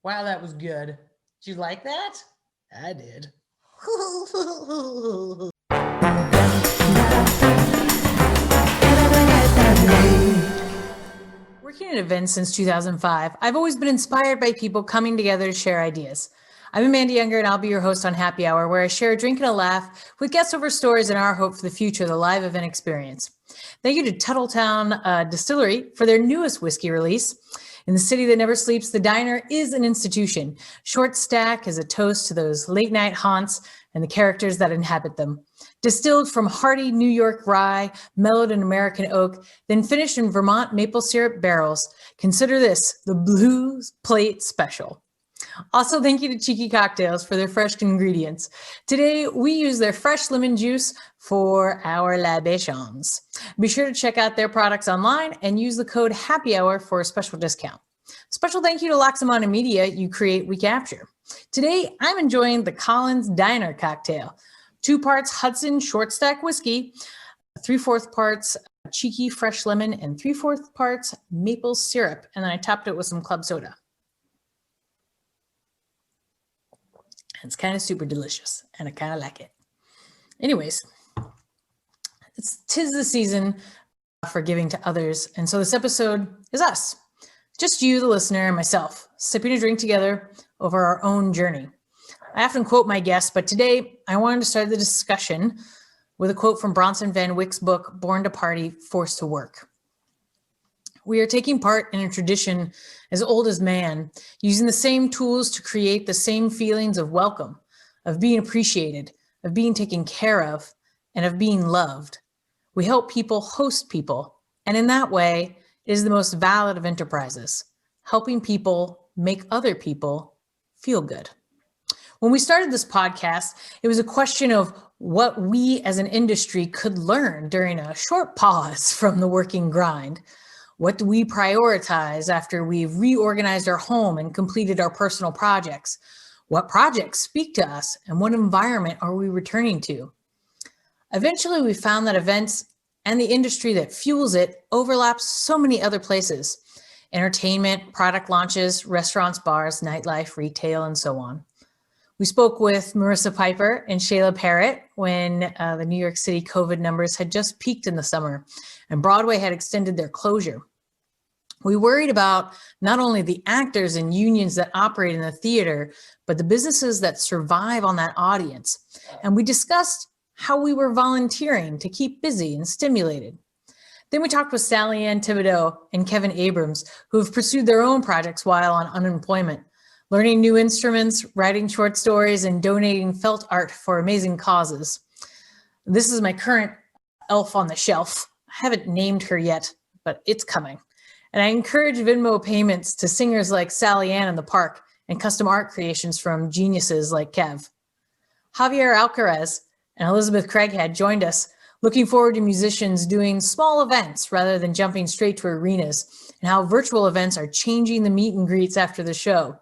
Wow, that was good. Did you like that? I did. Working at events since 2005, I've always been inspired by people coming together to share ideas. I'm Amanda Younger, and I'll be your host on Happy Hour, where I share a drink and a laugh with guests over stories and our hope for the future of the live event experience. Thank you to Tuttletown Distillery for their newest whiskey release. In the city that never sleeps, the diner is an institution. Short Stack is a toast to those late night haunts and the characters that inhabit them. Distilled from hearty New York rye, mellowed in American oak, then finished in Vermont maple syrup barrels. Consider this the Blues Plate Special. Also, thank you to Cheeky Cocktails for their fresh ingredients. Today, we use their fresh lemon juice for our libations. Be sure to check out their products online and use the code HAPPYHOUR for a special discount. Special thank you to Laxamana Media, you create, we capture. Today, I'm enjoying the Collins Diner cocktail. 2 parts Hudson Short Stack whiskey, 3/4 parts Cheeky fresh lemon, and 3/4 parts maple syrup. And then I topped it with some club soda. It's kind of super delicious, and I kind of like it. Anyways, tis the season for giving to others, and so this episode is us. Just you, the listener, and myself, sipping a drink together over our own journey. I often quote my guests, but today I wanted to start the discussion with a quote from Bronson Van Wyck's book, Born to Party, Forced to Work. We are taking part in a tradition as old as man, using the same tools to create the same feelings of welcome, of being appreciated, of being taken care of, and of being loved. We help people host people, and in that way, it is the most valid of enterprises, helping people make other people feel good. When we started this podcast, it was a question of what we as an industry could learn during a short pause from the working grind. What do we prioritize after we've reorganized our home and completed our personal projects? What projects speak to us, and what environment are we returning to? Eventually, we found that events and the industry that fuels it overlaps so many other places: entertainment, product launches, restaurants, bars, nightlife, retail, and so on. We spoke with Marissa Piper and Shayla Parrott when the New York City COVID numbers had just peaked in the summer and Broadway had extended their closure. We worried about not only the actors and unions that operate in the theater, but the businesses that survive on that audience. And we discussed how we were volunteering to keep busy and stimulated. Then we talked with Sally Ann Thibodeau and Kevin Abrams, who have pursued their own projects while on unemployment, learning new instruments, writing short stories, and donating felt art for amazing causes. This is my current elf on the shelf. I haven't named her yet, but it's coming. And I encourage Venmo payments to singers like Sally Ann in the Park and custom art creations from geniuses like Kev. Javier Alcaraz and Elizabeth Craighead joined us, looking forward to musicians doing small events rather than jumping straight to arenas, and how virtual events are changing the meet and greets after the show.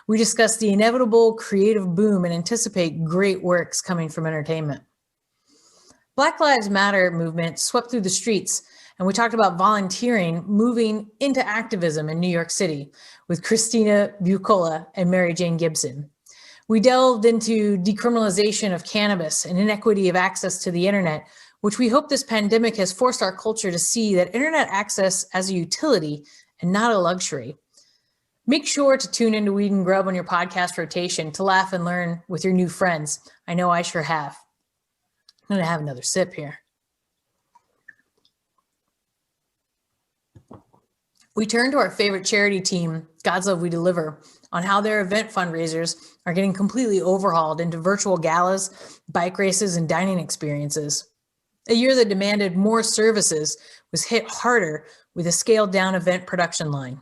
We discussed the inevitable creative boom and anticipate great works coming from entertainment. Black Lives Matter movement swept through the streets, and we talked about volunteering moving into activism in New York City with Christina Bucola and Mary Jane Gibson. We delved into decriminalization of cannabis and inequity of access to the internet, which we hope this pandemic has forced our culture to see that internet access as a utility and not a luxury. Make sure to tune into Weed and Grub on your podcast rotation to laugh and learn with your new friends. I know I sure have. I'm gonna have another sip here. We turn to our favorite charity team, God's Love We Deliver, on how their event fundraisers are getting completely overhauled into virtual galas, bike races, and dining experiences. A year that demanded more services was hit harder with a scaled down event production line.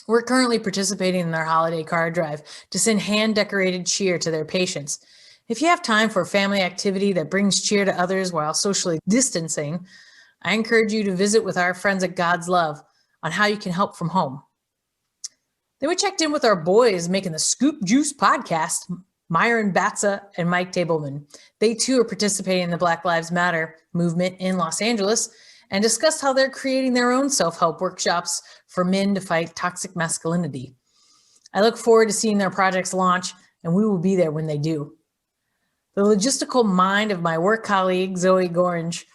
We're currently participating in their holiday card drive to send hand-decorated cheer to their patients. If you have time for a family activity that brings cheer to others while socially distancing, I encourage you to visit with our friends at God's Love on how you can help from home. Then we checked in with our boys making the Scoop Juice podcast, Myron Batza and Mike Tableman. They too are participating in the Black Lives Matter movement in Los Angeles and discussed how they're creating their own self-help workshops for men to fight toxic masculinity. I look forward to seeing their projects launch, and we will be there when they do. The logistical mind of my work colleague, Zoe Gorange,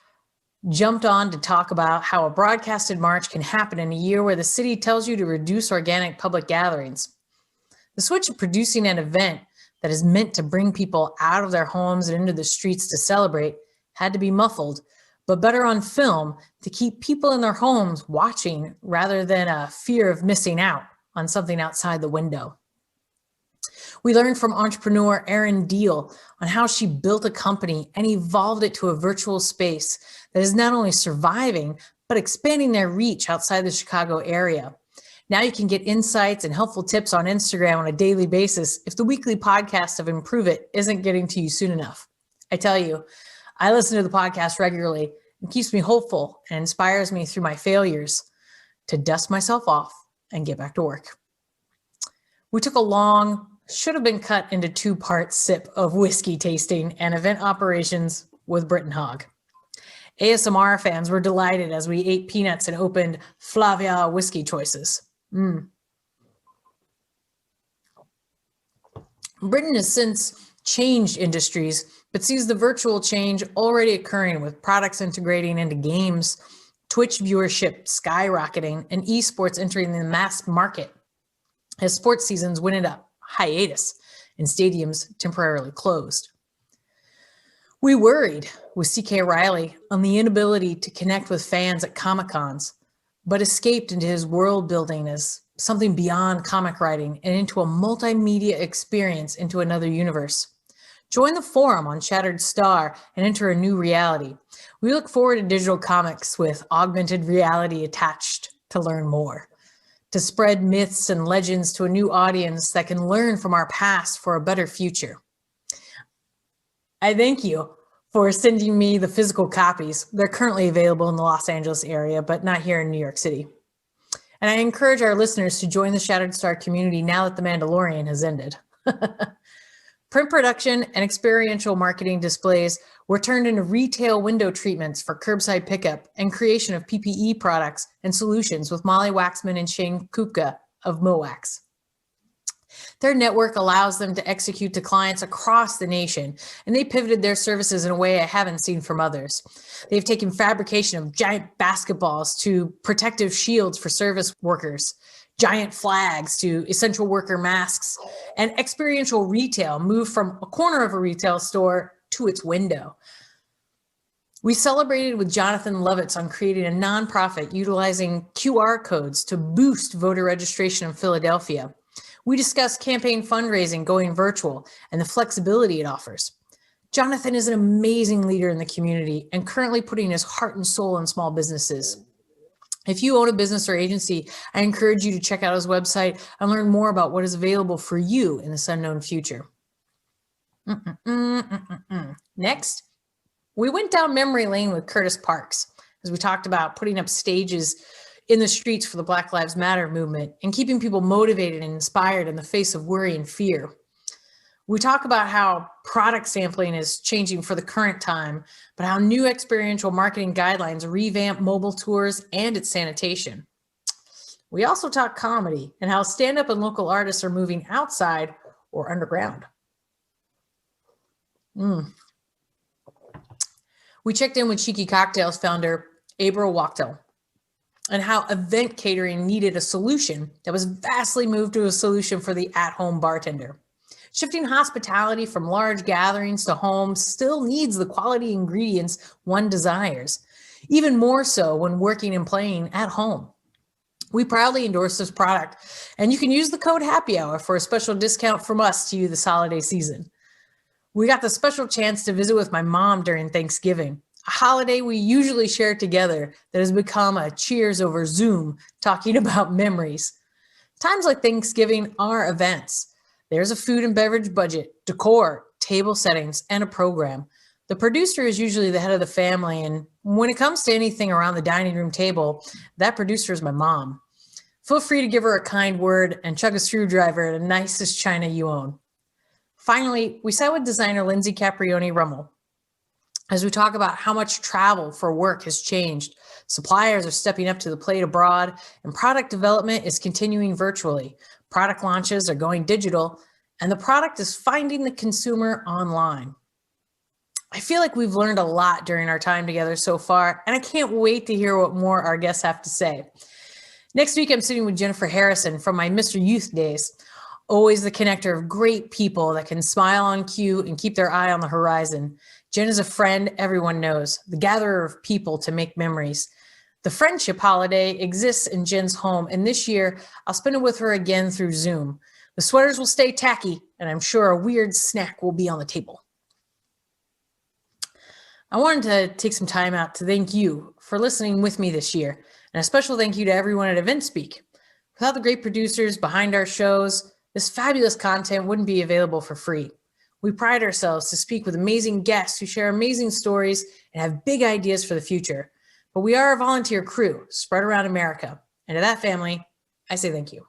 jumped on to talk about how a broadcasted march can happen in a year where the city tells you to reduce organic public gatherings. The switch of producing an event that is meant to bring people out of their homes and into the streets to celebrate had to be muffled, but better on film to keep people in their homes watching rather than a fear of missing out on something outside the window. We learned from entrepreneur Erin Deal on how she built a company and evolved it to a virtual space that is not only surviving, but expanding their reach outside the Chicago area. Now you can get insights and helpful tips on Instagram on a daily basis if the weekly podcast of Improve It isn't getting to you soon enough. I tell you, I listen to the podcast regularly and keeps me hopeful and inspires me through my failures to dust myself off and get back to work. We took a long, should have been cut into 2-part sip of whiskey tasting and event operations with Britton Hogg. ASMR fans were delighted as we ate peanuts and opened Flavia whiskey choices. Britain has since changed industries, but sees the virtual change already occurring with products integrating into games, Twitch viewership skyrocketing, and esports entering the mass market as sports seasons went into hiatus and stadiums temporarily closed. We worried with CK Riley on the inability to connect with fans at Comic-Cons, but escaped into his world building as something beyond comic writing and into a multimedia experience into another universe. Join the forum on Shattered Star and enter a new reality. We look forward to digital comics with augmented reality attached to learn more, to spread myths and legends to a new audience that can learn from our past for a better future. I thank you for sending me the physical copies. They're currently available in the Los Angeles area, but not here in New York City. And I encourage our listeners to join the Shattered Star community now that The Mandalorian has ended. Print production and experiential marketing displays were turned into retail window treatments for curbside pickup and creation of PPE products and solutions with Molly Waxman and Shane Kupka of MoWax. Their network allows them to execute to clients across the nation, and they pivoted their services in a way I haven't seen from others. They've taken fabrication of giant basketballs to protective shields for service workers, giant flags to essential worker masks, and experiential retail moved from a corner of a retail store to its window. We celebrated with Jonathan Lovitz on creating a nonprofit utilizing QR codes to boost voter registration in Philadelphia. We discussed campaign fundraising going virtual and the flexibility it offers. Jonathan is an amazing leader in the community and currently putting his heart and soul in small businesses. If you own a business or agency, I encourage you to check out his website and learn more about what is available for you in this unknown future. Next, we went down memory lane with Curtis Parks as we talked about putting up stages in the streets for the Black Lives Matter movement and keeping people motivated and inspired in the face of worry and fear. We talk about how product sampling is changing for the current time, but how new experiential marketing guidelines revamp mobile tours and its sanitation. We also talk comedy and how stand-up and local artists are moving outside or underground. We checked in with Cheeky Cocktails founder April Wachtel and how event catering needed a solution that was vastly moved to a solution for the at-home bartender. Shifting hospitality from large gatherings to homes still needs the quality ingredients one desires, even more so when working and playing at home. We proudly endorse this product, and you can use the code Happy Hour for a special discount from us to you this holiday season. We got the special chance to visit with my mom during Thanksgiving, a holiday we usually share together that has become a cheers over Zoom, talking about memories. Times like Thanksgiving are events. There's a food and beverage budget, decor, table settings, and a program. The producer is usually the head of the family, and when it comes to anything around the dining room table, that producer is my mom. Feel free to give her a kind word and chug a screwdriver at the nicest china you own. Finally, we sat with designer Lindsay Caprioni-Rummel as we talk about how much travel for work has changed. Suppliers are stepping up to the plate abroad, and product development is continuing virtually. product launches are going digital, and the product is finding the consumer online. I feel like we've learned a lot during our time together so far, and I can't wait to hear what more our guests have to say. Next week, I'm sitting with Jennifer Harrison from my Mr. Youth days. Always the connector of great people that can smile on cue and keep their eye on the horizon. Jen is a friend everyone knows, the gatherer of people to make memories. The friendship holiday exists in Jen's home, and this year, I'll spend it with her again through Zoom. The sweaters will stay tacky, and I'm sure a weird snack will be on the table. I wanted to take some time out to thank you for listening with me this year, and a special thank you to everyone at EventSpeak. Without the great producers behind our shows, this fabulous content wouldn't be available for free. We pride ourselves to speak with amazing guests who share amazing stories and have big ideas for the future. But we are a volunteer crew spread around America, and to that family, I say thank you.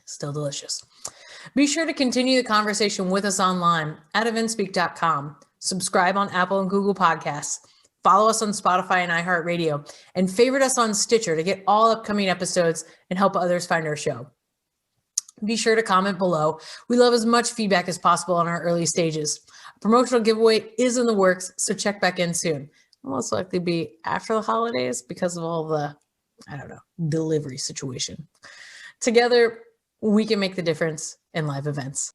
Still delicious. Be sure to continue the conversation with us online at eventspeak.com. Subscribe on Apple and Google Podcasts. Follow us on Spotify and iHeartRadio. And favorite us on Stitcher to get all upcoming episodes and help others find our show. Be sure to comment below. We love as much feedback as possible in our early stages. A promotional giveaway is in the works, so check back in soon. It'll most likely be after the holidays because of all the, delivery situation. Together, we can make the difference in live events.